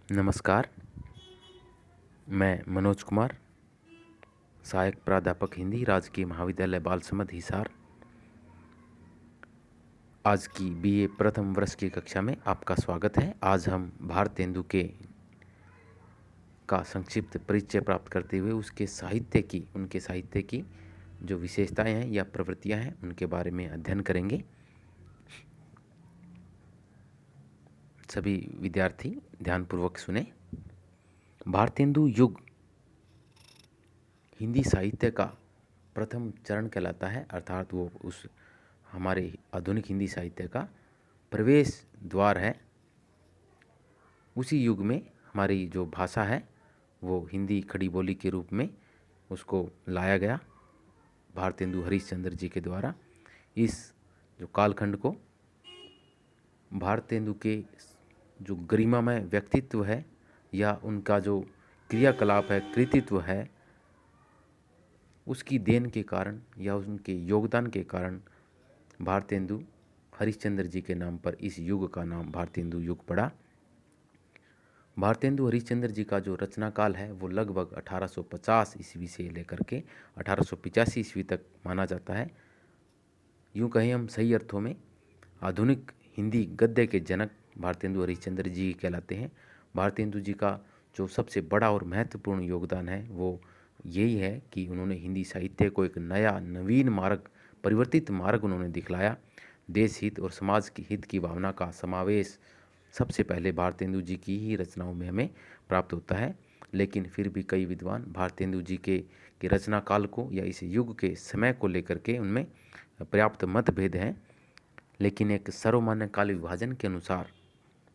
नमस्कार। मैं मनोज कुमार, सहायक प्राध्यापक हिंदी, राजकीय महाविद्यालय बालसमंद, हिसार। आज की बीए प्रथम वर्ष की कक्षा में आपका स्वागत है। आज हम भारतेंदु के का संक्षिप्त परिचय प्राप्त करते हुए उनके साहित्य की जो विशेषताएं हैं या प्रवृत्तियां हैं उनके बारे में अध्ययन करेंगे। सभी विद्यार्थी ध्यानपूर्वक सुने। भारतेंदु युग हिंदी साहित्य का प्रथम चरण कहलाता है, अर्थात वो उस हमारे आधुनिक हिंदी साहित्य का प्रवेश द्वार है। उसी युग में हमारी जो भाषा है वो हिंदी खड़ी बोली के रूप में उसको लाया गया भारतेंदु हरिश्चंद्र जी के द्वारा। इस जो कालखंड को भारतेंदु के जो गरिमामय व्यक्तित्व है या उनका जो क्रियाकलाप है, कृतित्व है, उसकी देन के कारण या उनके योगदान के कारण भारतेंदु हरिश्चंद्र जी के नाम पर इस युग का नाम भारतेंदु युग पड़ा। भारतेंदु हरिश्चंद्र जी का जो रचना काल है वो लगभग 1850 ईस्वी से लेकर के 1885 ईस्वी तक माना जाता है। यूँ कहें हम सही अर्थों में आधुनिक हिंदी गद्य के जनक भारतेंदु हरिश्चंद्र जी कहलाते हैं। भारतेंदु जी का जो सबसे बड़ा और महत्वपूर्ण योगदान है वो यही है कि उन्होंने हिंदी साहित्य को एक नया नवीन मार्ग, परिवर्तित मार्ग उन्होंने दिखलाया। देश हित और समाज की हित की भावना का समावेश सबसे पहले भारतेंदु जी की ही रचनाओं में हमें प्राप्त होता है। लेकिन फिर भी कई विद्वान भारतेंदु जी के रचना काल को या इस युग के समय को लेकर के उनमें पर्याप्त मतभेद हैं। लेकिन एक सर्वमान्य काल विभाजन के अनुसार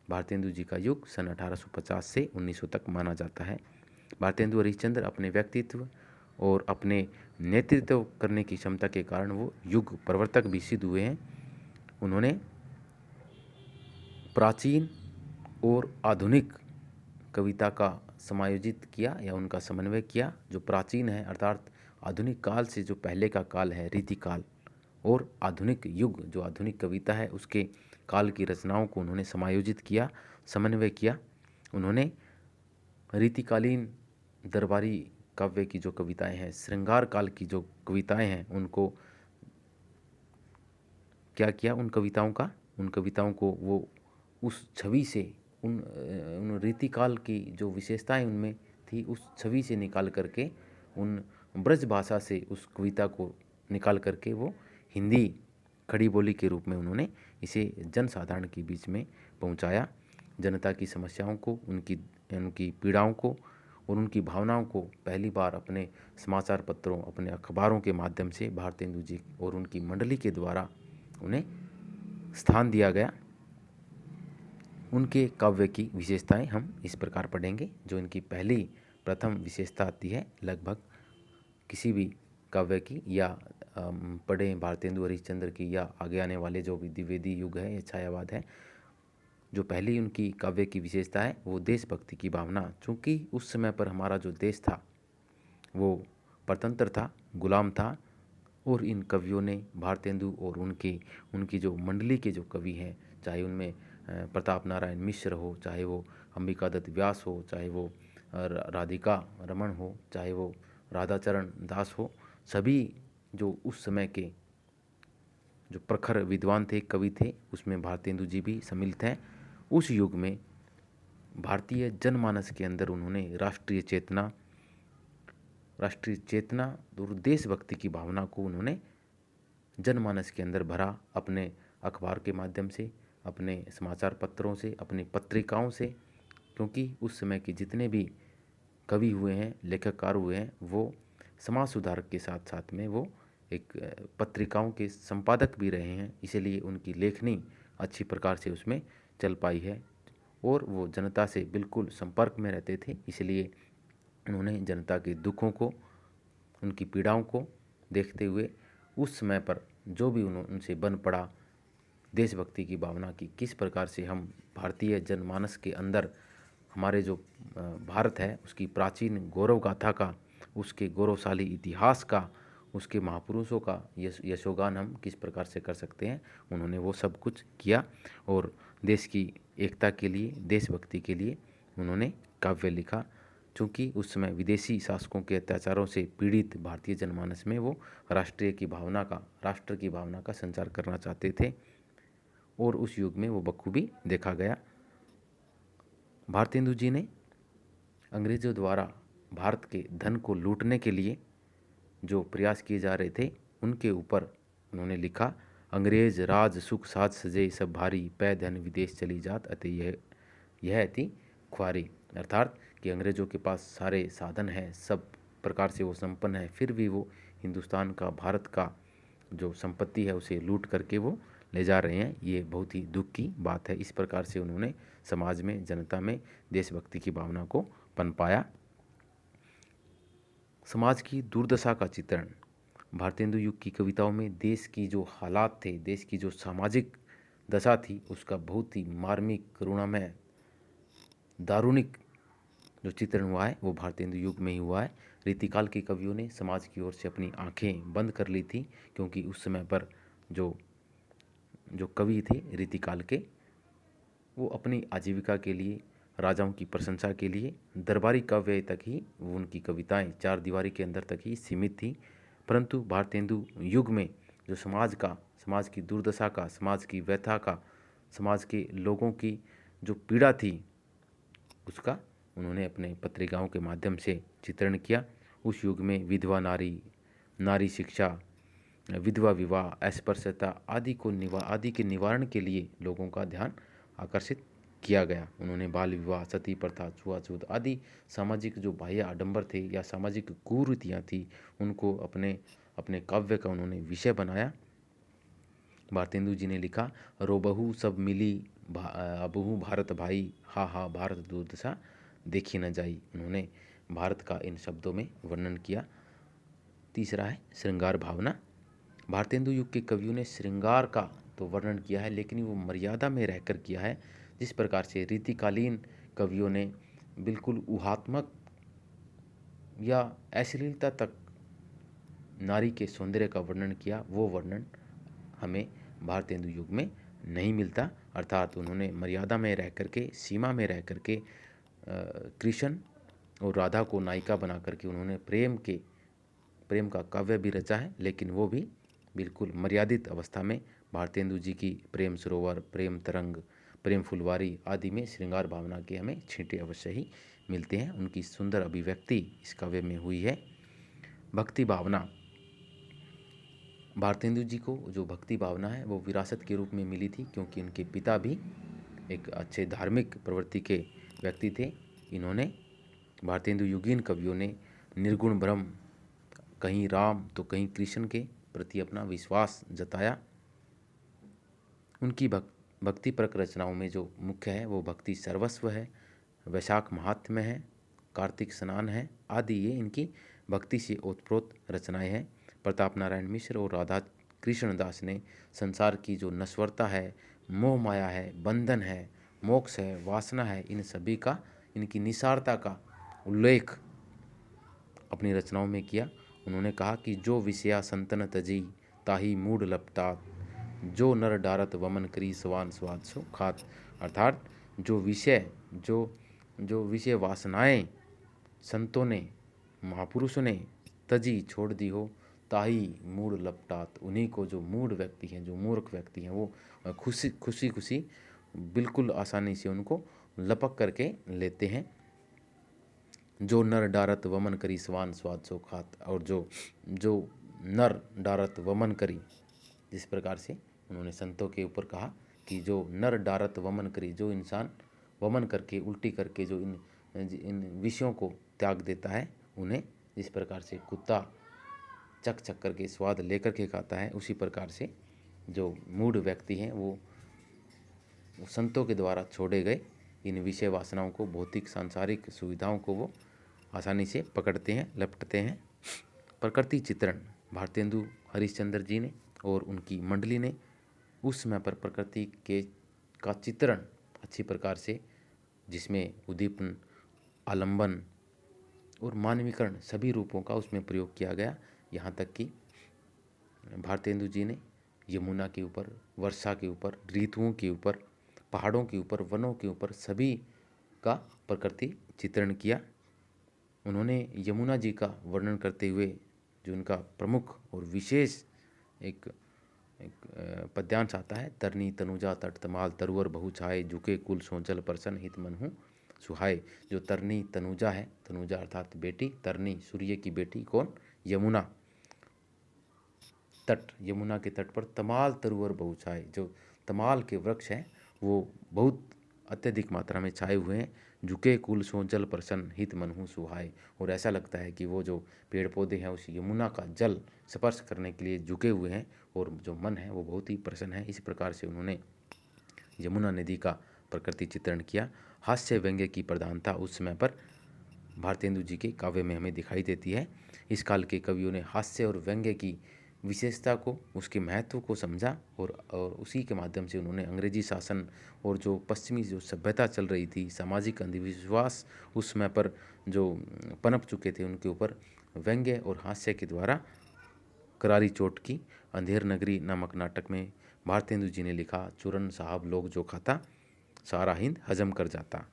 भारतेंदु जी का युग सन 1850 से 1900 तक माना जाता है। भारतेंदु हरिश्चंद्र अपने व्यक्तित्व और अपने नेतृत्व करने की क्षमता के कारण वो युग प्रवर्तक भी सिद्ध हुए हैं। उन्होंने प्राचीन और आधुनिक कविता का समायोजित किया या उनका समन्वय किया। जो प्राचीन है अर्थात आधुनिक काल से जो पहले का काल है रीतिकाल, और आधुनिक युग जो आधुनिक कविता है उसके काल की रचनाओं को उन्होंने समायोजित किया, समन्वय किया। उन्होंने रीतिकालीन दरबारी काव्य की जो कविताएं हैं, श्रृंगार काल की जो कविताएं हैं, उनको क्या किया, उन कविताओं को वो उस छवि से उन रीतिकाल की जो विशेषताएं उनमें थी उस छवि से निकाल करके, उन ब्रज भाषा से उस कविता को निकाल करके वो हिंदी खड़ी बोली के रूप में उन्होंने इसे जनसाधारण के बीच में पहुंचाया। जनता की समस्याओं को, उनकी पीड़ाओं को और उनकी भावनाओं को पहली बार अपने समाचार पत्रों, अपने अखबारों के माध्यम से भारतेंदु जी और उनकी मंडली के द्वारा उन्हें स्थान दिया गया। उनके काव्य की विशेषताएं हम इस प्रकार पढ़ेंगे। जो इनकी पहली प्रथम विशेषता आती है लगभग किसी भी काव्य की, या पढ़ें भारतेंदु हरिश्चंद्र की या आगे आने वाले जो भी द्विवेदी युग है या छायावाद है, जो पहली उनकी काव्य की विशेषता है वो देशभक्ति की भावना। चूँकि उस समय पर हमारा जो देश था वो परतंत्र था, गुलाम था, और इन कवियों ने भारतेंदु और उनकी जो मंडली के जो कवि हैं, चाहे उनमें प्रताप नारायण मिश्र हो, चाहे वो अंबिका दत्त व्यास हो, चाहे वो राधिका रमन हो, चाहे वो राधाचरण दास हो, सभी जो उस समय के जो प्रखर विद्वान थे, कवि थे, उसमें भारतेंदु जी भी सम्मिलित हैं। उस युग में भारतीय जनमानस के अंदर उन्होंने राष्ट्रीय चेतना और देशभक्ति की भावना को उन्होंने जनमानस के अंदर भरा, अपने अखबार के माध्यम से, अपने समाचार पत्रों से, अपनी पत्रिकाओं से। क्योंकि उस समय के जितने भी कवि हुए हैं, लेखककार हुए हैं, वो समाज सुधारक के साथ साथ में वो एक पत्रिकाओं के संपादक भी रहे हैं। इसीलिए उनकी लेखनी अच्छी प्रकार से उसमें चल पाई है और वो जनता से बिल्कुल संपर्क में रहते थे। इसलिए उन्होंने जनता के दुखों को, उनकी पीड़ाओं को देखते हुए उस समय पर जो भी उनसे बन पड़ा, देशभक्ति की भावना की किस प्रकार से हम भारतीय जनमानस के अंदर हमारे जो भारत है उसकी प्राचीन गौरव गाथा का, उसके गौरवशाली इतिहास का, उसके महापुरुषों का यशोगान हम किस प्रकार से कर सकते हैं, उन्होंने वो सब कुछ किया और देश की एकता के लिए, देशभक्ति के लिए उन्होंने काव्य लिखा। चूँकि उस समय विदेशी शासकों के अत्याचारों से पीड़ित भारतीय जनमानस में वो राष्ट्र की भावना का संचार करना चाहते थे, और उस युग में वो बखूबी देखा गया। भारतेंदु जी ने अंग्रेज़ों द्वारा भारत के धन को लूटने के लिए जो प्रयास किए जा रहे थे, उनके ऊपर उन्होंने लिखा, अंग्रेज राज सुख साज सजे सब भारी, पै धन विदेश चली जात अति यह अति ख्वारी। अर्थात कि अंग्रेज़ों के पास सारे साधन हैं, सब प्रकार से वो संपन्न है, फिर भी वो हिंदुस्तान का, भारत का जो संपत्ति है उसे लूट करके वो ले जा रहे हैं। ये बहुत ही दुख की बात है। इस प्रकार से उन्होंने समाज में, जनता में देशभक्ति की भावना को पनपाया। समाज की दुर्दशा का चित्रण भारतेंदु युग की कविताओं में देश की जो हालात थे, देश की जो सामाजिक दशा थी, उसका बहुत ही मार्मिक, करुणामय, दारुणिक जो चित्रण हुआ है वो भारतेंदु युग में ही हुआ है। रीतिकाल के कवियों ने समाज की ओर से अपनी आंखें बंद कर ली थी, क्योंकि उस समय पर जो जो कवि थे रीतिकाल के, वो अपनी आजीविका के लिए, राजाओं की प्रशंसा के लिए दरबारी काव्य तक ही वो उनकी कविताएं चार दीवारी के अंदर तक ही सीमित थी। परंतु भारतेंदु युग में जो समाज की दुर्दशा का, समाज की व्यथा का, समाज के लोगों की जो पीड़ा थी, उसका उन्होंने अपने पत्रिकाओं के माध्यम से चित्रण किया। उस युग में विधवा नारी, नारी शिक्षा, विधवा विवाह, अस्पृश्यता आदि के निवारण के लिए लोगों का ध्यान आकर्षित किया गया। उन्होंने बाल विवाह, सती प्रथा, छुआछूत आदि सामाजिक जो बाह्य आडंबर थे या सामाजिक कुरीतियाँ थी, उनको अपने अपने काव्य का उन्होंने विषय बनाया। भारतेंदु जी ने लिखा, रोबहू सब मिली अबहू भारत भाई, हा हा भारत दुर्दशा देखी न जाई। उन्होंने भारत का इन शब्दों में वर्णन किया। तीसरा है श्रृंगार भावना। भारतेंदु युग के कवियों ने श्रृंगार का तो वर्णन किया है, लेकिन वो मर्यादा में रहकर किया है। जिस प्रकार से रीतिकालीन कवियों ने बिल्कुल ऊहात्मक या अश्लीलता तक नारी के सौंदर्य का वर्णन किया, वो वर्णन हमें भारतेंदु युग में नहीं मिलता। अर्थात उन्होंने मर्यादा में रह करके, सीमा में रह करके कृष्ण और राधा को नायिका बना करके उन्होंने प्रेम का काव्य भी रचा है, लेकिन वो भी बिल्कुल मर्यादित अवस्था में। भारतेंदु जी की प्रेम सरोवर, प्रेम तरंग, प्रेम फुलवारी आदि में श्रृंगार भावना के हमें छींटे अवश्य ही मिलते हैं। उनकी सुंदर अभिव्यक्ति इस काव्य में हुई है। भक्ति भावना, भारतेंदु जी को जो भक्ति भावना है वो विरासत के रूप में मिली थी, क्योंकि उनके पिता भी एक अच्छे धार्मिक प्रवृत्ति के व्यक्ति थे। इन्होंने भारतेंदु युगीन कवियों ने निर्गुण ब्रह्म, कहीं राम तो कहीं कृष्ण के प्रति अपना विश्वास जताया। उनकी भक्तिपरक रचनाओं में जो मुख्य है वो भक्ति सर्वस्व है, वैशाख महात्म्य है, कार्तिक स्नान है आदि, ये इनकी भक्ति से ओतप्रोत रचनाएं हैं। प्रताप नारायण मिश्र और राधा कृष्ण दास ने संसार की जो नश्वरता है, मोह माया है, बंधन है, मोक्ष है, वासना है, इन सभी का, इनकी निसारता का उल्लेख अपनी रचनाओं में किया। उन्होंने कहा कि जो विषया संतन तजी ताही मूड लपटात, जो नर डारत वमन करी स्वान स्वाद सो खात। अर्थात जो विषय वासनाएं संतों ने, महापुरुषों ने तजी छोड़ दी हो, ताही मूड लपटात, उन्हीं को जो मूड व्यक्ति हैं, जो मूर्ख व्यक्ति हैं, वो खुशी खुशी बिल्कुल आसानी से उनको लपक करके लेते हैं। जो नर डारत वमन करी स्वान स्वाद सो खात, और जो नर डारत वमन करी, जिस प्रकार से उन्होंने संतों के ऊपर कहा कि जो नर डारत वमन करी, जो इंसान वमन करके, उल्टी करके जो इन विषयों को त्याग देता है, उन्हें जिस प्रकार से कुत्ता चक चक करके स्वाद लेकर के खाता है, उसी प्रकार से जो मूढ़ व्यक्ति हैं वो संतों के द्वारा छोड़े गए इन विषय वासनाओं को, भौतिक सांसारिक सुविधाओं को वो आसानी से पकड़ते हैं, लपटते हैं। प्रकृति चित्रण, भारतेंदु हरिश्चंद्र जी ने और उनकी मंडली ने उस समय पर प्रकृति का चित्रण अच्छी प्रकार से, जिसमें उद्दीपन, आलंबन और मानवीकरण सभी रूपों का उसमें प्रयोग किया गया। यहाँ तक कि भारतेंदु जी ने यमुना के ऊपर, वर्षा के ऊपर, ऋतुओं के ऊपर, पहाड़ों के ऊपर, वनों के ऊपर सभी का प्रकृति चित्रण किया। उन्होंने यमुना जी का वर्णन करते हुए जो उनका प्रमुख और विशेष एक पद्यांश आता है, तरनी तनुजा तट तमाल तरुवर बहु छाए झुके कुल सोंचल परसन हित मन हूँ सुहाए। जो तरनी तनुजा है, तनुजा अर्थात बेटी, तरनी सूर्य की बेटी कौन, यमुना, तट, यमुना के तट पर तमाल तरुवर बहु छाए, जो तमाल के वृक्ष हैं वो बहुत अत्यधिक मात्रा में छाए हुए हैं। झुके कुल सोंचल प्रसन्न हित मनहु सुहाए, और ऐसा लगता है कि वो जो पेड़ पौधे हैं उस यमुना का जल स्पर्श करने के लिए झुके हुए हैं और जो मन है वो बहुत ही प्रसन्न है। इस प्रकार से उन्होंने यमुना नदी का प्रकृति चित्रण किया। हास्य व्यंग्य की प्रधानता उस समय पर भारतेंदु जी के काव्य में हमें दिखाई देती है। इस काल के कवियों ने हास्य और व्यंग्य की विशेषता को, उसके महत्व को समझा और उसी के माध्यम से उन्होंने अंग्रेजी शासन और जो पश्चिमी जो सभ्यता चल रही थी, सामाजिक अंधविश्वास उस समय पर जो पनप चुके थे, उनके ऊपर व्यंग्य और हास्य के द्वारा करारी चोट की। अंधेर नगरी नामक नाटक में भारतेंदु जी ने लिखा, चूरन साहब लोग जो खाता सारा हिंद हजम कर जाता।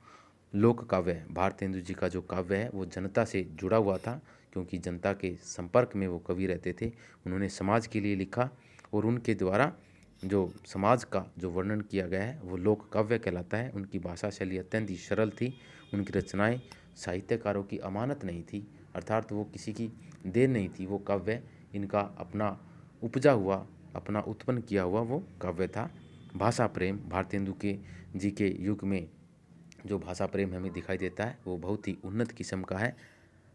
लोक काव्य, भारतेंदु जी का जो काव्य है वो जनता से जुड़ा हुआ था, क्योंकि जनता के संपर्क में वो कवि रहते थे। उन्होंने समाज के लिए लिखा और उनके द्वारा जो समाज का जो वर्णन किया गया है वो लोक काव्य कहलाता है। उनकी भाषा शैली अत्यंत ही सरल थी। उनकी रचनाएं साहित्यकारों की अमानत नहीं थी, अर्थात वो किसी की देन नहीं थी। वो काव्य इनका अपना उपजा हुआ, अपना उत्पन्न किया हुआ वो काव्य था। भाषा प्रेम, भारतेंदु के जी के युग में जो भाषा प्रेम हमें दिखाई देता है वो बहुत ही उन्नत किस्म का है।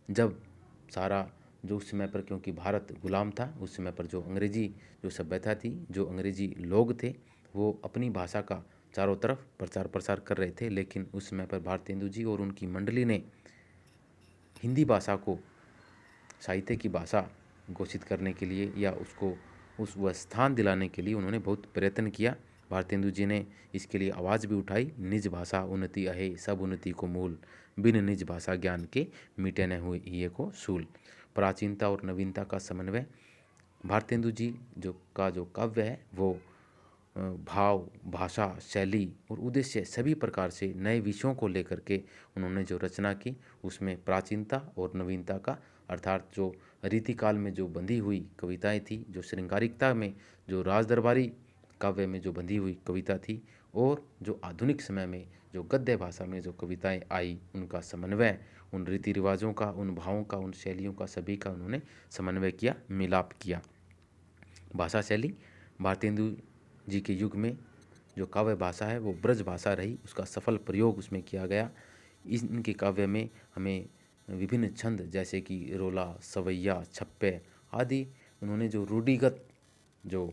जब सारा जो उस समय पर, क्योंकि भारत गुलाम था, उस समय पर जो अंग्रेजी जो सभ्यता थी, जो अंग्रेजी लोग थे, वो अपनी भाषा का चारों तरफ प्रचार प्रसार कर रहे थे। लेकिन उस समय पर भारतेंदु जी और उनकी मंडली ने हिंदी भाषा को साहित्य की भाषा घोषित करने के लिए या उसको वह स्थान दिलाने के लिए उन्होंने बहुत प्रयत्न किया। भारतेंदु जी ने इसके लिए आवाज़ भी उठाई, निज भाषा उन्नति अहे सब उन्नति को मूल, बिन निज भाषा ज्ञान के मिटे न हुए ये को सूल। प्राचीनता और नवीनता का समन्वय, भारतेंदु जी जो काव्य है वो भाव, भाषा, शैली और उद्देश्य सभी प्रकार से नए विषयों को लेकर के उन्होंने जो रचना की, उसमें प्राचीनता और नवीनता का, अर्थात जो रीतिकाल में जो बंधी हुई कविताएं थी, जो श्रृंगारिकता में जो राजदरबारी काव्य में जो बंधी हुई कविता थी, और जो आधुनिक समय में जो गद्य भाषा में जो कविताएं आई, उनका समन्वय, उन रीति रिवाजों का, उन भावों का, उन शैलियों का, सभी का उन्होंने समन्वय किया, मिलाप किया। भाषा शैली, भारतेंदु जी के युग में जो काव्य भाषा है वो ब्रज भाषा रही, उसका सफल प्रयोग उसमें किया गया। इनके काव्य में हमें विभिन्न छंद जैसे कि रोला, सवैया, छप्पे आदि उन्होंने जो रूढ़िगत जो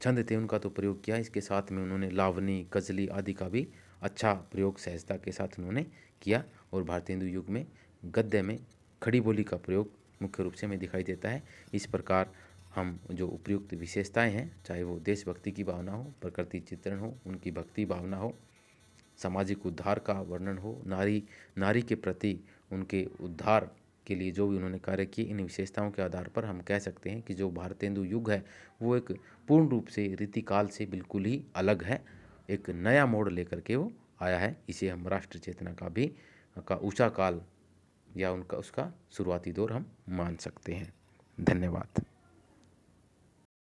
छंद थे उनका तो प्रयोग किया। इसके साथ में उन्होंने लावनी, गजली आदि का भी अच्छा प्रयोग सहजता के साथ उन्होंने किया। और भारतेंदु युग में गद्य में खड़ी बोली का प्रयोग मुख्य रूप से हमें दिखाई देता है। इस प्रकार हम जो उपयुक्त विशेषताएं हैं, चाहे वो देशभक्ति की भावना हो, प्रकृति चित्रण हो, उनकी भक्ति भावना हो, सामाजिक उद्धार का वर्णन हो, नारी के प्रति उनके उद्धार के लिए जो भी उन्होंने कार्य किए, इन विशेषताओं के आधार पर हम कह सकते हैं कि जो भारतेंदु युग है वो एक पूर्ण रूप से रीतिकाल से बिल्कुल ही अलग है, एक नया मोड़ लेकर के वो आया है। इसे हम राष्ट्र चेतना का ऊषा काल या उसका शुरुआती दौर हम मान सकते हैं। धन्यवाद।